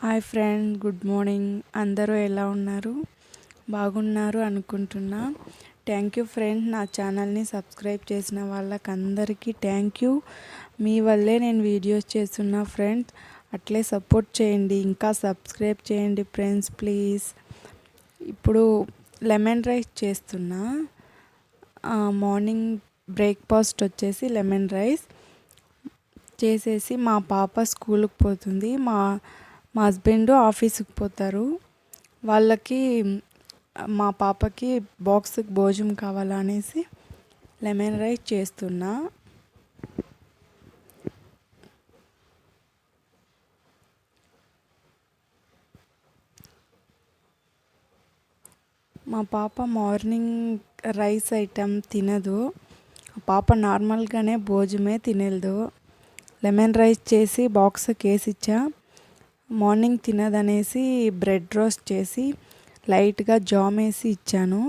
Hi friend, good morning. అందరూ ఎలా ఉన్నారు? బాగున్నారు అనుకుంటున్నా. థ్యాంక్ యూ ఫ్రెండ్, నా ఛానల్ని సబ్స్క్రైబ్ చేసిన వాళ్ళకందరికీ థ్యాంక్ యూ. మీ వల్లే నేను వీడియోస్ చేస్తున్నా ఫ్రెండ్స్. అట్లే సపోర్ట్ చేయండి, ఇంకా సబ్స్క్రైబ్ చేయండి ఫ్రెండ్స్ ప్లీజ్. ఇప్పుడు లెమన్ రైస్ చేస్తున్నా. మార్నింగ్ బ్రేక్ఫాస్ట్ వచ్చేసి లెమన్ రైస్ చేసేసి మా పాప స్కూల్కి పోతుంది, మా హస్బెండ్ ఆఫీస్కి పోతారు. వాళ్ళకి మా పాపకి బాక్స్కి భోజనం కావాలనేసి లెమన్ రైస్ చేస్తున్నా. మా పాప మార్నింగ్ రైస్ ఐటెం తినదు. పాప నార్మల్గానే భోజనమే తినలేదు. లెమన్ రైస్ చేసి బాక్స్కి వేసిచ్చా. మార్నింగ్ తినదనేసి బ్రెడ్ రోస్ట్ చేసి లైట్గా జామ్ వేసి ఇచ్చాను.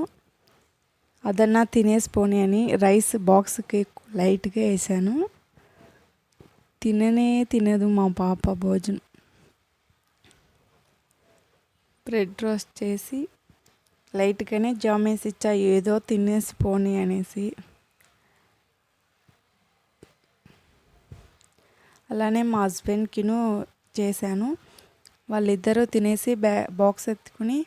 అదన్నా తినేసిపోని అని రైస్ బాక్స్కి లైట్గా వేసాను. తినదు మా పాప భోజనం. బ్రెడ్ రోస్ట్ చేసి లైట్గానే జామ్ వేసి ఇచ్చా, ఏదో తినేసిపోని అనేసి. అలానే మా హస్బెండ్కిను చేశాను. వాళ్ళిద్దరూ తినేసి బాక్స్ ఎత్తుకుని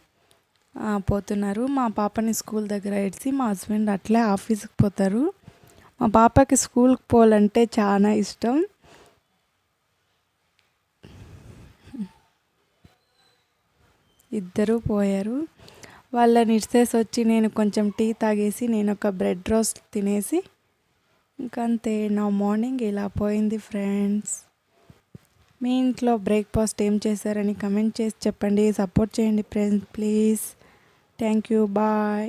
పోతున్నారు. మా పాపని స్కూల్ దగ్గర ఇడిచి మా హస్బెండ్ అట్లే ఆఫీస్కి పోతారు. మా పాపకి స్కూల్కి పోవాలంటే చాలా ఇష్టం. ఇద్దరూ పోయారు. వాళ్ళని ఇడిసేసి వచ్చి నేను కొంచెం టీ తాగేసి నేను ఒక బ్రెడ్ రోస్ట్ తినేసి ఇంకంతే. నా మార్నింగ్ ఇలా పోయింది ఫ్రెండ్స్. మీ ఇంట్లో బ్రేక్ఫాస్ట్ ఏం చేశారని కమెంట్ చేసి చెప్పండి. సపోర్ట్ చేయండి friends please. Thank you, bye.